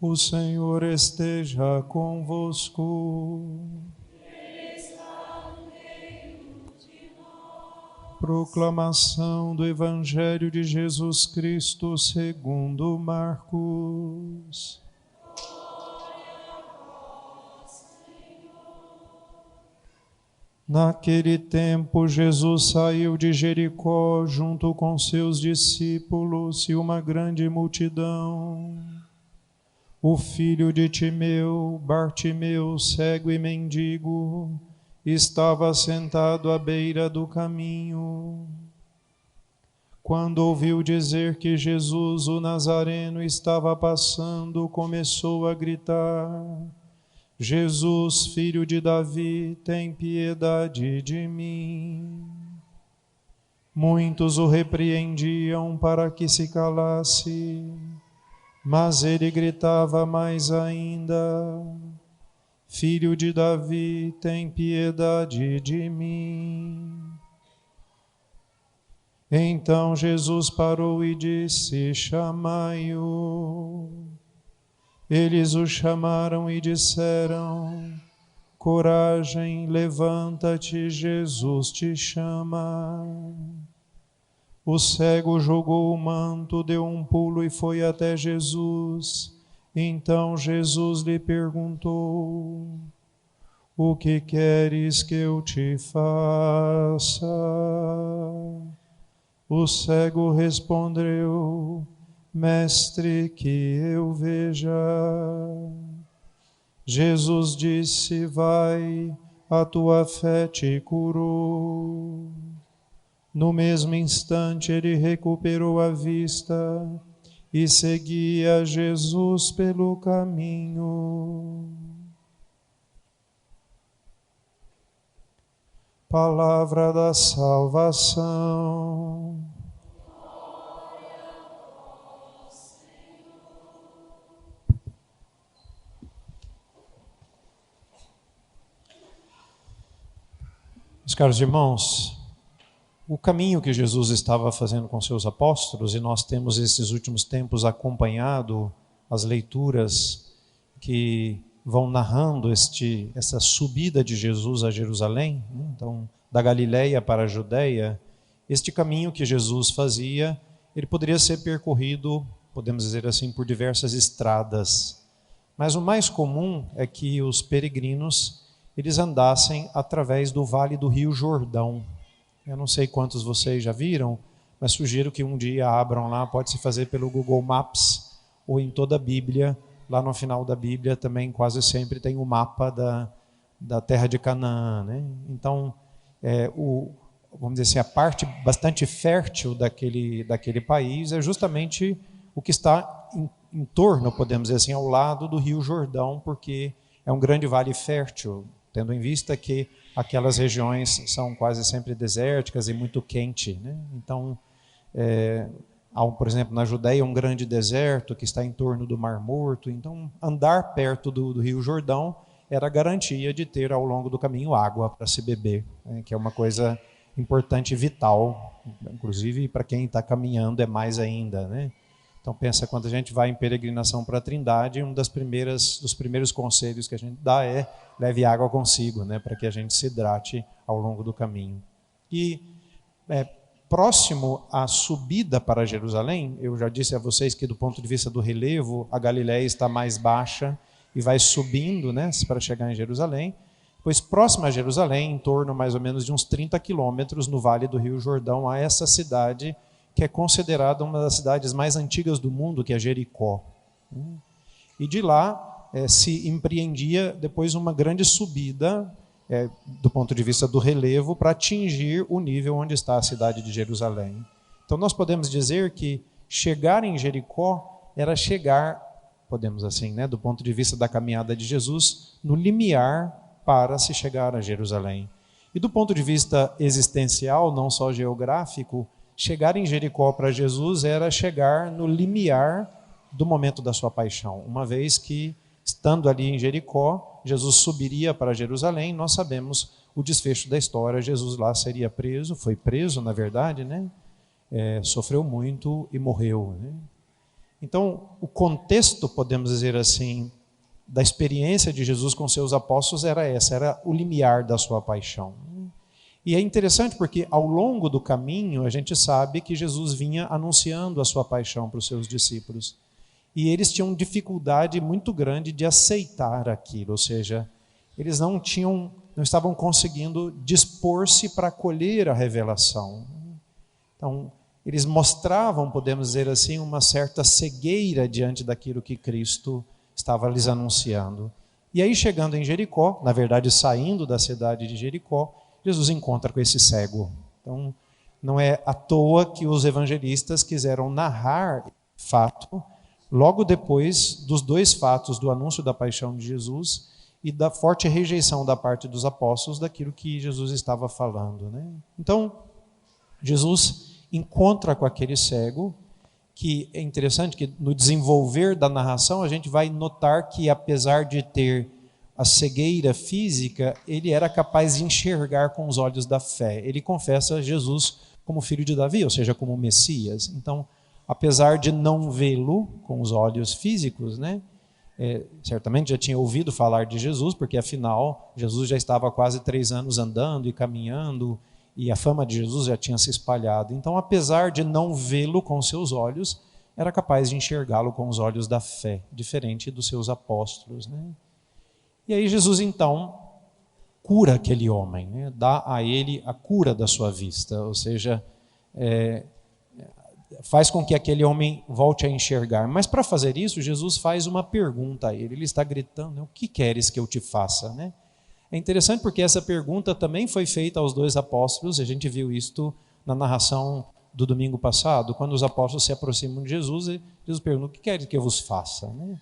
O Senhor esteja convosco. Ele está no meio de nós. Proclamação do Evangelho de Jesus Cristo segundo Marcos. Naquele tempo, Jesus saiu de Jericó junto com seus discípulos e uma grande multidão. O filho de Timeu, Bartimeu, cego e mendigo, estava sentado à beira do caminho. Quando ouviu dizer que Jesus, o Nazareno, estava passando, começou a gritar: Jesus, filho de Davi, tem piedade de mim. Muitos o repreendiam para que se calasse, mas ele gritava mais ainda: Filho de Davi, tem piedade de mim. Então Jesus parou e disse: Chamai-o. Eles o chamaram e disseram: Coragem, levanta-te, Jesus te chama. O cego jogou o manto, deu um pulo e foi até Jesus. Então Jesus lhe perguntou: O que queres que eu te faça? O cego respondeu: Mestre, que eu veja. Jesus disse: Vai, a tua fé te curou. No mesmo instante ele recuperou a vista e seguia Jesus pelo caminho. Palavra da salvação. Meus caros irmãos, o caminho que Jesus estava fazendo com seus apóstolos, e nós temos esses últimos tempos acompanhado as leituras que vão narrando essa subida de Jesus a Jerusalém, então da Galileia para a Judéia. Este caminho que Jesus fazia, ele poderia ser percorrido, podemos dizer assim, por diversas estradas, mas o mais comum é que os peregrinos eles andassem através do Vale do Rio Jordão. Eu não sei quantos vocês já viram, mas sugiro que um dia abram lá, pode se fazer pelo Google Maps ou em toda a Bíblia. Lá no final da Bíblia também quase sempre tem o mapa da terra de Canaã, né? Então, vamos dizer assim, a parte bastante fértil daquele país é justamente o que está em torno, podemos dizer assim, ao lado do Rio Jordão, porque é um grande vale fértil, tendo em vista que aquelas regiões são quase sempre desérticas e muito quente, né? Então, há, por exemplo, na Judéia, um grande deserto que está em torno do Mar Morto. Então, andar perto do Rio Jordão era a garantia de ter ao longo do caminho água para se beber, né? Que é uma coisa importante e vital, inclusive para quem está caminhando é mais ainda, né? Então pensa, quando a gente vai em peregrinação para a Trindade, dos primeiros conselhos que a gente dá é: leve água consigo, né, para que a gente se hidrate ao longo do caminho. E próximo à subida para Jerusalém, eu já disse a vocês que do ponto de vista do relevo, a Galileia está mais baixa e vai subindo, né, para chegar em Jerusalém. Pois próximo a Jerusalém, em torno mais ou menos de uns 30 quilômetros no Vale do Rio Jordão, há essa cidade que é considerada uma das cidades mais antigas do mundo, que é Jericó. E de lá se empreendia depois uma grande subida, do ponto de vista do relevo, para atingir o nível onde está a cidade de Jerusalém. Então nós podemos dizer que chegar em Jericó era chegar, podemos assim, né, do ponto de vista da caminhada de Jesus, no limiar para se chegar a Jerusalém. E do ponto de vista existencial, não só geográfico, chegar em Jericó para Jesus era chegar no limiar do momento da sua paixão. Uma vez que, estando ali em Jericó, Jesus subiria para Jerusalém, nós sabemos o desfecho da história. Jesus lá seria preso, foi preso, na verdade, né? Sofreu muito e morreu, né? Então, o contexto, podemos dizer assim, da experiência de Jesus com seus apóstolos era essa, era o limiar da sua paixão. E é interessante porque ao longo do caminho a gente sabe que Jesus vinha anunciando a sua paixão para os seus discípulos. E eles tinham dificuldade muito grande de aceitar aquilo, ou seja, eles não estavam conseguindo dispor-se para acolher a revelação. Então, eles mostravam, podemos dizer assim, uma certa cegueira diante daquilo que Cristo estava lhes anunciando. E aí, chegando em Jericó, na verdade, saindo da cidade de Jericó, Jesus encontra com esse cego. Então, não é à toa que os evangelistas quiseram narrar fato logo depois dos dois fatos do anúncio da paixão de Jesus e da forte rejeição da parte dos apóstolos daquilo que Jesus estava falando, né? Então, Jesus encontra com aquele cego, que é interessante que no desenvolver da narração a gente vai notar que, apesar de ter a cegueira física, ele era capaz de enxergar com os olhos da fé. Ele confessa Jesus como filho de Davi, ou seja, como Messias. Então, apesar de não vê-lo com os olhos físicos, né, certamente já tinha ouvido falar de Jesus, porque afinal Jesus já estava há quase 3 anos andando e caminhando, e a fama de Jesus já tinha se espalhado. Então, apesar de não vê-lo com seus olhos, era capaz de enxergá-lo com os olhos da fé, diferente dos seus apóstolos, né? E aí Jesus então cura aquele homem, né? Dá a ele a cura da sua vista, ou seja, faz com que aquele homem volte a enxergar. Mas para fazer isso, Jesus faz uma pergunta a ele. Ele está gritando: o que queres que eu te faça, né? É interessante porque essa pergunta também foi feita aos 2 apóstolos. A gente viu isto na narração do domingo passado, quando os apóstolos se aproximam de Jesus, e Jesus pergunta: o que queres que eu vos faça, né?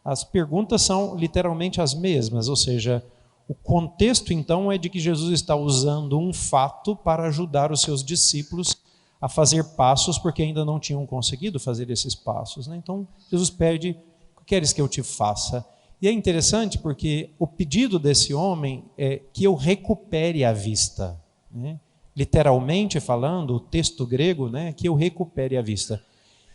As perguntas são literalmente as mesmas, ou seja, o contexto então é de que Jesus está usando um fato para ajudar os seus discípulos a fazer passos, porque ainda não tinham conseguido fazer esses passos, né? Então Jesus pede: o que queres que eu te faça? E é interessante porque o pedido desse homem é que eu recupere a vista, né? Literalmente falando, o texto grego, né, que eu recupere a vista.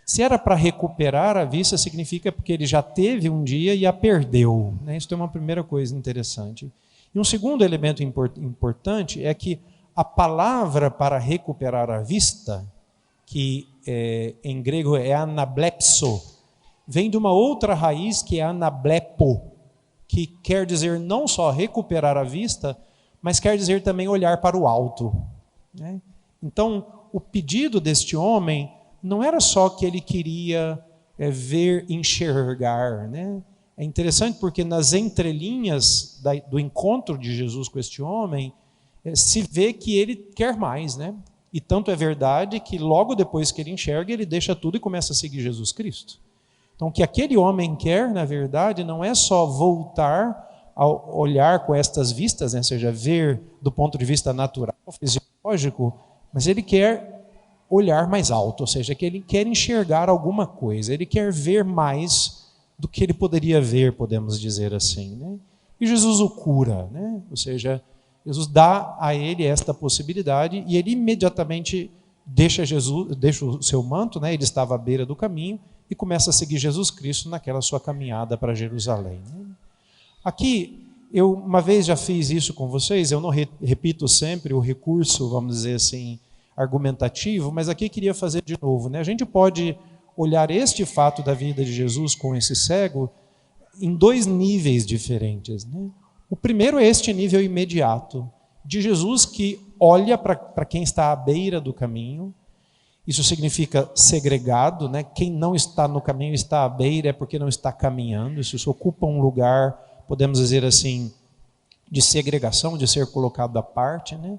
Se era para recuperar a vista, significa porque ele já teve um dia e a perdeu, né? Isso é uma primeira coisa interessante. E um segundo elemento importante é que a palavra para recuperar a vista, que em grego é anablepso, vem de uma outra raiz que é anablepo, que quer dizer não só recuperar a vista, mas quer dizer também olhar para o alto, né? Então, o pedido deste homem não era só que ele queria ver, enxergar, né? É interessante porque nas entrelinhas do encontro de Jesus com este homem, se vê que ele quer mais, né? E tanto é verdade que logo depois que ele enxerga, ele deixa tudo e começa a seguir Jesus Cristo. Então, o que aquele homem quer, na verdade, não é só voltar a olhar com estas vistas, né? Ou seja, ver do ponto de vista natural, fisiológico, mas ele quer olhar mais alto, ou seja, que ele quer enxergar alguma coisa, ele quer ver mais do que ele poderia ver, podemos dizer assim, né? E Jesus o cura, né? Ou seja, Jesus dá a ele esta possibilidade e ele imediatamente deixa o seu manto, né? Ele estava à beira do caminho e começa a seguir Jesus Cristo naquela sua caminhada para Jerusalém, né? Aqui, eu uma vez já fiz isso com vocês, eu não repito sempre o recurso, vamos dizer assim, argumentativo, mas aqui queria fazer de novo, né? A gente pode olhar este fato da vida de Jesus com esse cego em 2 níveis diferentes, né? O primeiro é este nível imediato, de Jesus que olha para quem está à beira do caminho. Isso significa segregado, né? Quem não está no caminho está à beira é porque não está caminhando. Isso ocupa um lugar, podemos dizer assim, de segregação, de ser colocado à parte, né?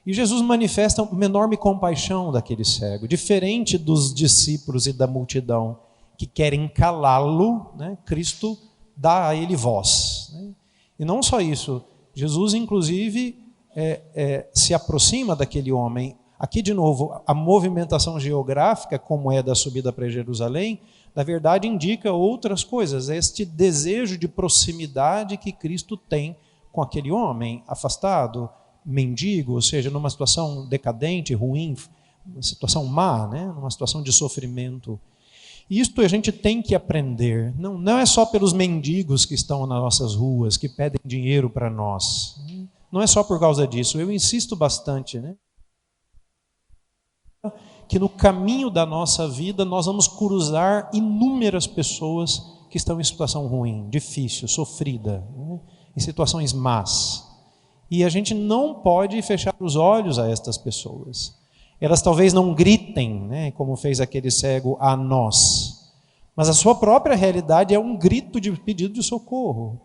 E Jesus manifesta uma enorme compaixão daquele cego, diferente dos discípulos e da multidão que querem calá-lo, né? Cristo dá a ele voz, né? E não só isso, Jesus inclusive se aproxima daquele homem. Aqui de novo, a movimentação geográfica, como é da subida para Jerusalém, na verdade indica outras coisas, este desejo de proximidade que Cristo tem com aquele homem afastado, mendigo, ou seja, numa situação decadente, ruim, uma situação má, né? Numa situação de sofrimento. E isto a gente tem que aprender. Não é só pelos mendigos que estão nas nossas ruas, que pedem dinheiro para nós. Não é só por causa disso. Eu insisto bastante, né? Que no caminho da nossa vida nós vamos cruzar inúmeras pessoas que estão em situação ruim, difícil, sofrida, né? Em situações más. E a gente não pode fechar os olhos a estas pessoas. Elas talvez não gritem, né, como fez aquele cego a nós, mas a sua própria realidade é um grito de pedido de socorro.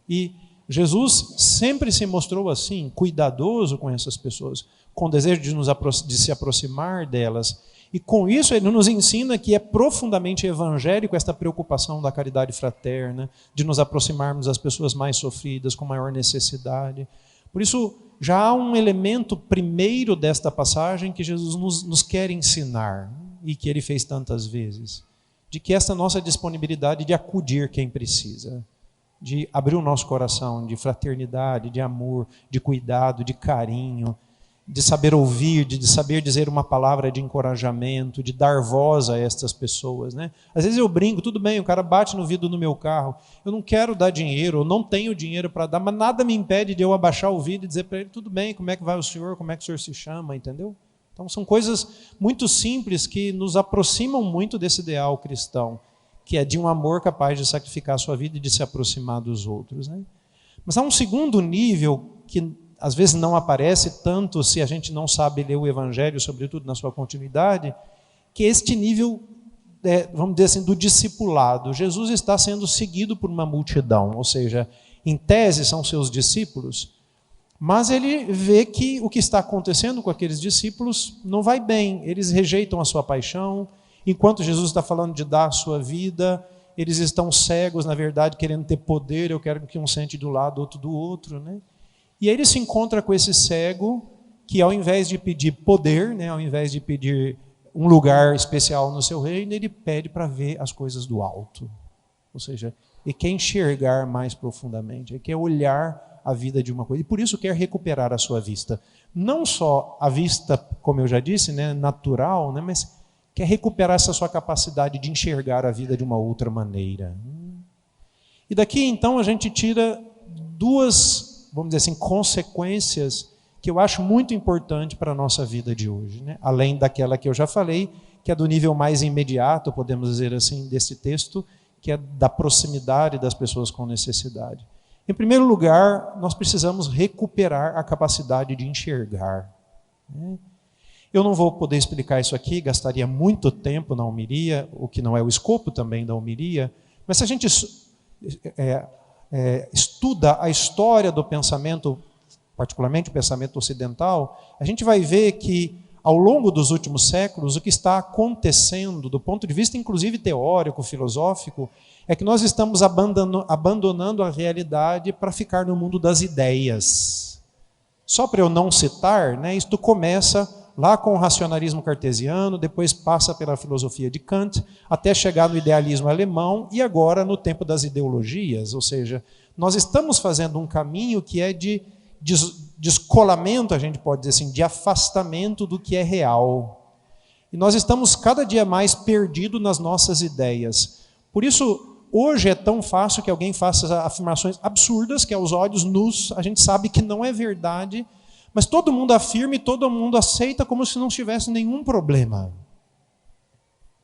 E Jesus sempre se mostrou assim, cuidadoso com essas pessoas, com desejo de se aproximar delas. E com isso ele nos ensina que é profundamente evangélico esta preocupação da caridade fraterna, de nos aproximarmos das pessoas mais sofridas, com maior necessidade. Por isso, já há um elemento primeiro desta passagem que Jesus nos quer ensinar, e que ele fez tantas vezes, de que essa nossa disponibilidade de acudir quem precisa, de abrir o nosso coração, de fraternidade, de amor, de cuidado, de carinho, de saber ouvir, de saber dizer uma palavra de encorajamento, de dar voz a estas pessoas, né? Às vezes eu brinco, tudo bem, o cara bate no vidro do meu carro, eu não quero dar dinheiro, eu não tenho dinheiro para dar, mas nada me impede de eu abaixar o vidro e dizer para ele, tudo bem, como é que vai o senhor, como é que o senhor se chama, entendeu? Então são coisas muito simples que nos aproximam muito desse ideal cristão, que é de um amor capaz de sacrificar a sua vida e de se aproximar dos outros, né? Mas há um segundo nível que às vezes não aparece tanto se a gente não sabe ler o Evangelho, sobretudo na sua continuidade, que é este nível, vamos dizer assim, do discipulado. Jesus está sendo seguido por uma multidão, ou seja, em tese são seus discípulos, mas ele vê que o que está acontecendo com aqueles discípulos não vai bem, eles rejeitam a sua paixão, enquanto Jesus está falando de dar a sua vida, eles estão cegos, na verdade, querendo ter poder, eu quero que um sente do lado, outro do outro, né? E aí ele se encontra com esse cego que, ao invés de pedir poder, né, ao invés de pedir um lugar especial no seu reino, ele pede para ver as coisas do alto. Ou seja, ele quer enxergar mais profundamente, ele quer olhar a vida de uma coisa. E por isso quer recuperar a sua vista. Não só a vista, como eu já disse, né, natural, né, mas quer recuperar essa sua capacidade de enxergar a vida de uma outra maneira. E daqui, então, a gente tira duas, vamos dizer assim, consequências que eu acho muito importante para a nossa vida de hoje, né? Além daquela que eu já falei, que é do nível mais imediato, podemos dizer assim, desse texto, que é da proximidade das pessoas com necessidade. Em primeiro lugar, nós precisamos recuperar a capacidade de enxergar, né? Eu não vou poder explicar isso aqui, gastaria muito tempo na homilia, o que não é o escopo também da homilia, mas se a gente estuda a história do pensamento, particularmente o pensamento ocidental, a gente vai ver que, ao longo dos últimos séculos, o que está acontecendo, do ponto de vista inclusive teórico, filosófico, é que nós estamos abandonando a realidade para ficar no mundo das ideias. Só para eu não citar, né, isto começa lá com o racionalismo cartesiano, depois passa pela filosofia de Kant, até chegar no idealismo alemão e agora no tempo das ideologias. Ou seja, nós estamos fazendo um caminho que é de descolamento, a gente pode dizer assim, de afastamento do que é real. E nós estamos cada dia mais perdidos nas nossas ideias. Por isso, hoje é tão fácil que alguém faça afirmações absurdas, que aos olhos nus a gente sabe que não é verdade, mas todo mundo afirma e todo mundo aceita como se não tivesse nenhum problema.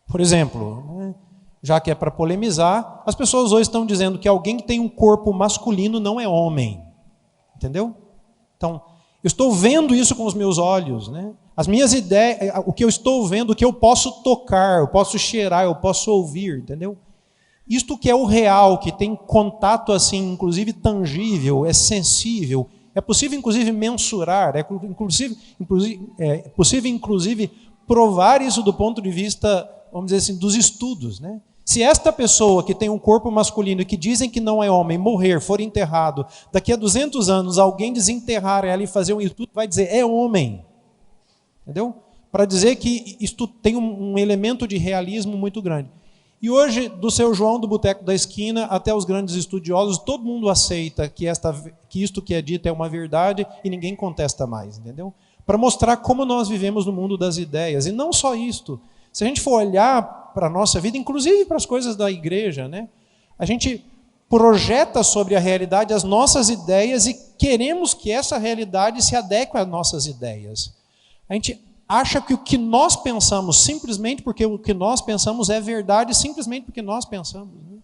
Por exemplo, né, já que é para polemizar, as pessoas hoje estão dizendo que alguém que tem um corpo masculino não é homem. Entendeu? Então, eu estou vendo isso com os meus olhos, né? As minhas ideias, o que eu estou vendo, o que eu posso tocar, eu posso cheirar, eu posso ouvir, entendeu? Isto que é o real, que tem contato assim, inclusive tangível, é sensível, é possível inclusive mensurar, é possível inclusive provar isso do ponto de vista, vamos dizer assim, dos estudos, né? Se esta pessoa que tem um corpo masculino e que dizem que não é homem, morrer, for enterrado, daqui a 200 anos alguém desenterrar ela e fazer um estudo, vai dizer, é homem. Entendeu? Para dizer que isto tem um elemento de realismo muito grande. E hoje, do seu João do Boteco da Esquina até os grandes estudiosos, todo mundo aceita que isto que é dito é uma verdade e ninguém contesta mais, entendeu? Para mostrar como nós vivemos no mundo das ideias. E não só isto. Se a gente for olhar para a nossa vida, inclusive para as coisas da igreja, né? A gente projeta sobre a realidade as nossas ideias e queremos que essa realidade se adeque às nossas ideias. A gente acha que o que nós pensamos, simplesmente porque o que nós pensamos é verdade, simplesmente porque nós pensamos. Né?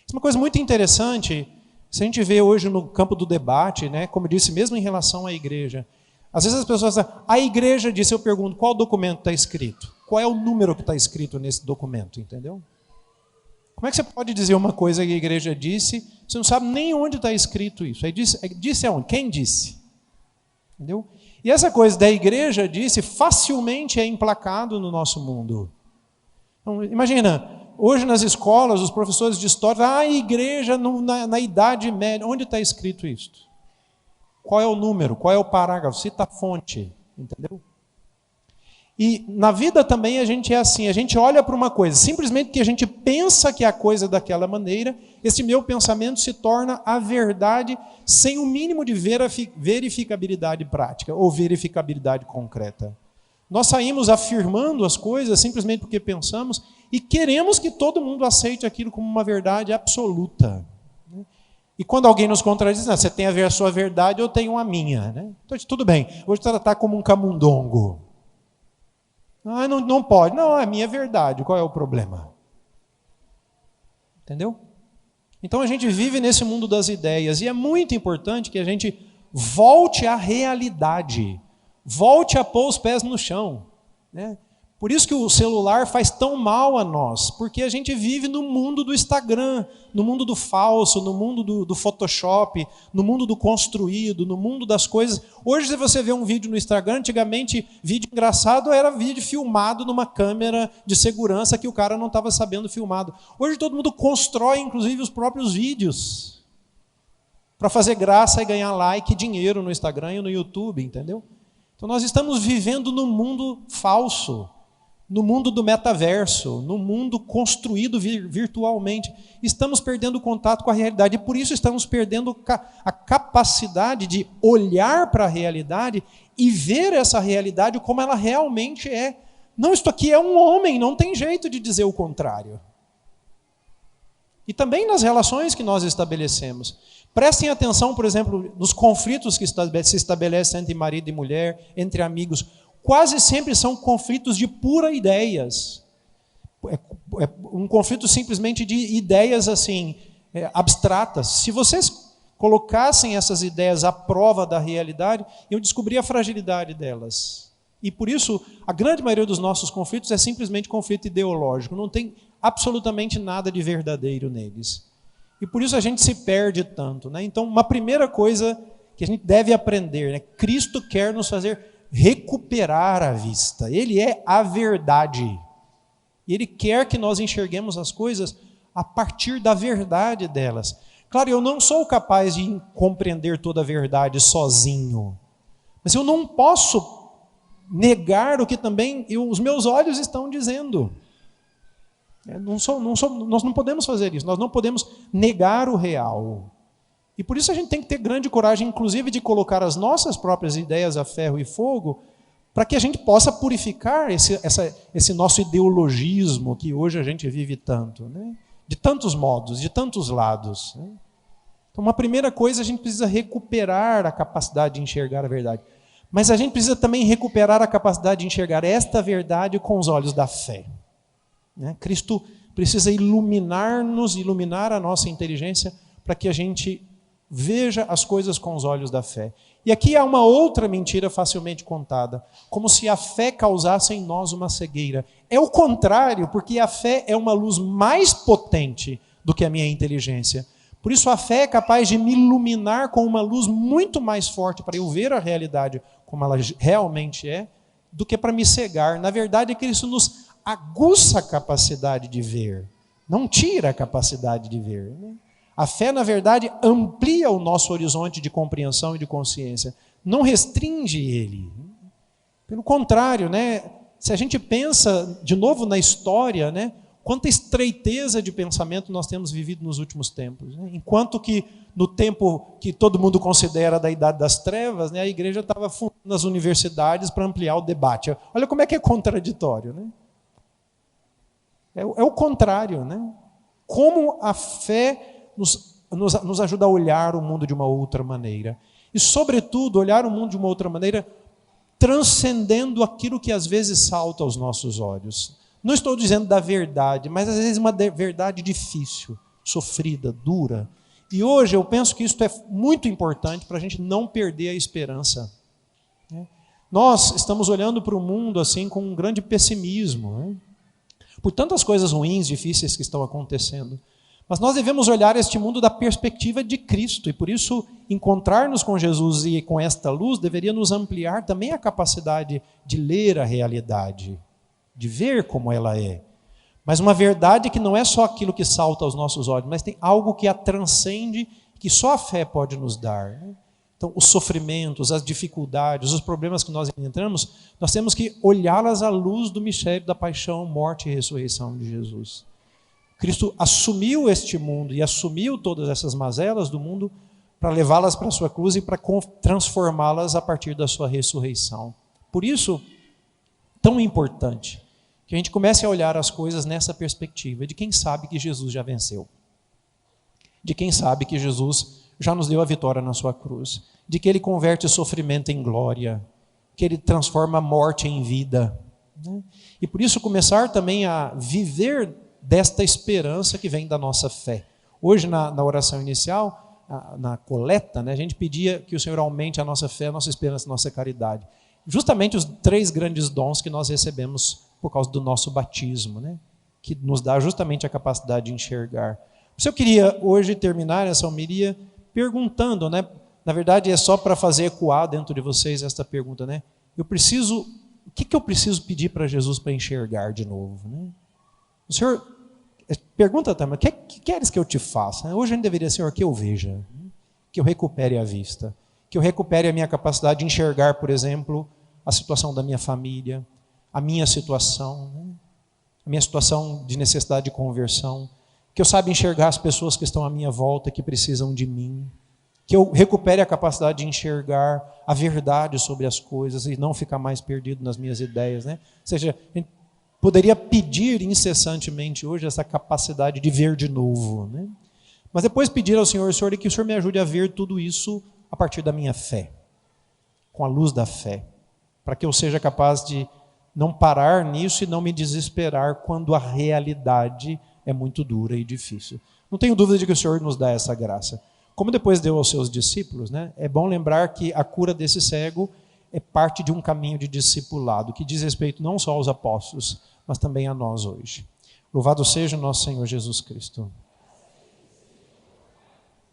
Isso é uma coisa muito interessante, se a gente vê hoje no campo do debate, né, como eu disse, mesmo em relação à igreja. Às vezes as pessoas dizem, a igreja disse, eu pergunto, qual documento está escrito? Qual é o número que está escrito nesse documento, entendeu? Como é que você pode dizer uma coisa que a igreja disse, você não sabe nem onde está escrito isso? Aí disse aonde? Quem disse? Entendeu? E essa coisa da igreja disse facilmente é emplacado no nosso mundo. Então, imagina, hoje nas escolas, os professores de história, a igreja na Idade Média, onde está escrito isso? Qual é o número? Qual é o parágrafo? Cita a fonte, entendeu? E na vida também a gente é assim, a gente olha para uma coisa, simplesmente que a gente pensa que é a coisa daquela maneira, esse meu pensamento se torna a verdade sem o mínimo de verificabilidade prática ou verificabilidade concreta. Nós saímos afirmando as coisas simplesmente porque pensamos e queremos que todo mundo aceite aquilo como uma verdade absoluta. E quando alguém nos contradiz, você tem a sua verdade, eu tenho a minha. Né? Então, tudo bem, vou te tratar como um camundongo. Não pode. Não, é minha verdade. Qual é o problema? Entendeu? Então a gente vive nesse mundo das ideias e é muito importante que a gente volte à realidade. Volte a pôr os pés no chão. Né? Por isso que o celular faz tão mal a nós, porque a gente vive no mundo do Instagram, no mundo do falso, no mundo do Photoshop, no mundo do construído, no mundo das coisas. Hoje, se você vê um vídeo no Instagram, antigamente, vídeo engraçado era vídeo filmado numa câmera de segurança que o cara não estava sabendo filmado. Hoje todo mundo constrói, inclusive, os próprios vídeos para fazer graça e ganhar like e dinheiro no Instagram e no YouTube, entendeu? Então nós estamos vivendo no mundo falso, no mundo do metaverso, no mundo construído virtualmente. Estamos perdendo o contato com a realidade e por isso estamos perdendo a capacidade de olhar para a realidade e ver essa realidade como ela realmente é. Não, isto aqui é um homem, não tem jeito de dizer o contrário. E também nas relações que nós estabelecemos. Prestem atenção, por exemplo, nos conflitos que se estabelecem entre marido e mulher, entre amigos. Quase sempre são conflitos de pura ideias. É um conflito simplesmente de ideias assim, abstratas. Se vocês colocassem essas ideias à prova da realidade, eu descobri a fragilidade delas. E por isso, a grande maioria dos nossos conflitos é simplesmente conflito ideológico. Não tem absolutamente nada de verdadeiro neles. E por isso a gente se perde tanto. Né? Então, uma primeira coisa que a gente deve aprender, né? Cristo quer nos fazer recuperar a vista. Ele é a verdade. E Ele quer que nós enxerguemos as coisas a partir da verdade delas. Claro, eu não sou capaz de compreender toda a verdade sozinho. Mas eu não posso negar o que também os meus olhos estão dizendo. Nós não podemos fazer isso. Nós não podemos negar o real. E por isso a gente tem que ter grande coragem, inclusive, de colocar as nossas próprias ideias a ferro e fogo, para que a gente possa purificar esse nosso ideologismo que hoje a gente vive tanto, né? De tantos modos, de tantos lados. Né? Então, uma primeira coisa, a gente precisa recuperar a capacidade de enxergar a verdade. Mas a gente precisa também recuperar a capacidade de enxergar esta verdade com os olhos da fé. Né? Cristo precisa iluminar-nos, iluminar a nossa inteligência, para que a gente veja as coisas com os olhos da fé. E aqui há uma outra mentira facilmente contada, como se a fé causasse em nós uma cegueira. É o contrário, porque a fé é uma luz mais potente do que a minha inteligência. Por isso a fé é capaz de me iluminar com uma luz muito mais forte para eu ver a realidade como ela realmente é, do que para me cegar. Na verdade é que isso nos aguça a capacidade de ver, não tira a capacidade de ver, né? A fé, na verdade, amplia o nosso horizonte de compreensão e de consciência, não restringe ele. Pelo contrário, né? Se a gente pensa, de novo, na história, né? Quanta estreiteza de pensamento nós temos vivido nos últimos tempos. Né? Enquanto que no tempo que todo mundo considera da Idade das Trevas, né? A igreja estava fundando as universidades para ampliar o debate. Olha como é que é contraditório. Né? É o contrário, né? Como a fé nos ajuda a olhar o mundo de uma outra maneira. E, sobretudo, olhar o mundo de uma outra maneira, transcendendo aquilo que às vezes salta aos nossos olhos. Não estou dizendo da verdade, mas às vezes uma verdade difícil, sofrida, dura. E hoje eu penso que isso é muito importante para a gente não perder a esperança. Nós estamos olhando para o mundo assim com um grande pessimismo, por tantas coisas ruins, difíceis que estão acontecendo. Mas nós devemos olhar este mundo da perspectiva de Cristo, e por isso encontrar-nos com Jesus e com esta luz deveria nos ampliar também a capacidade de ler a realidade, de ver como ela é. Mas uma verdade que não é só aquilo que salta aos nossos olhos, mas tem algo que a transcende, que só a fé pode nos dar. Então, os sofrimentos, as dificuldades, os problemas que nós encontramos, nós temos que olhá-las à luz do mistério da paixão, morte e ressurreição de Jesus. Cristo assumiu este mundo e assumiu todas essas mazelas do mundo para levá-las para a sua cruz e para transformá-las a partir da sua ressurreição. Por isso, tão importante que a gente comece a olhar as coisas nessa perspectiva de quem sabe que Jesus já venceu, de quem sabe que Jesus já nos deu a vitória na sua cruz, de que Ele converte sofrimento em glória, que Ele transforma a morte em vida. E por isso começar também a viver desta esperança que vem da nossa fé. Hoje, na oração inicial, na coleta, a gente pedia que o Senhor aumente a nossa fé, a nossa esperança, a nossa caridade. Justamente os 3 grandes dons que nós recebemos por causa do nosso batismo, que nos dá justamente a capacidade de enxergar. Por isso eu queria hoje terminar essa homilia perguntando, na verdade é só para fazer ecoar dentro de vocês esta pergunta, o que eu preciso pedir para Jesus para enxergar de novo? O Senhor pergunta também, o que queres que eu te faça? Hoje a gente deveria, Senhor, que eu veja, que eu recupere a vista, que eu recupere a minha capacidade de enxergar, por exemplo, a situação da minha família, a minha situação de necessidade de conversão, que eu saiba enxergar as pessoas que estão à minha volta, que precisam de mim, que eu recupere a capacidade de enxergar a verdade sobre as coisas e não ficar mais perdido nas minhas ideias. Ou seja, a gente poderia pedir incessantemente hoje essa capacidade de ver de novo. Mas depois pedir ao Senhor, que o Senhor me ajude a ver tudo isso a partir da minha fé, com a luz da fé, para que eu seja capaz de não parar nisso e não me desesperar quando a realidade é muito dura e difícil. Não tenho dúvida de que o Senhor nos dá essa graça. Como depois deu aos seus discípulos, é bom lembrar que a cura desse cego é parte de um caminho de discipulado, que diz respeito não só aos apóstolos, mas também a nós hoje. Louvado seja o nosso Senhor Jesus Cristo.